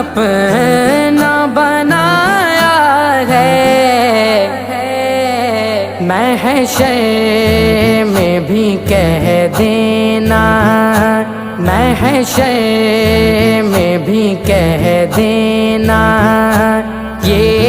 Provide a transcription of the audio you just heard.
अपना बनाया है। महशर में भी कह देना, महशर में भी कह देना, ये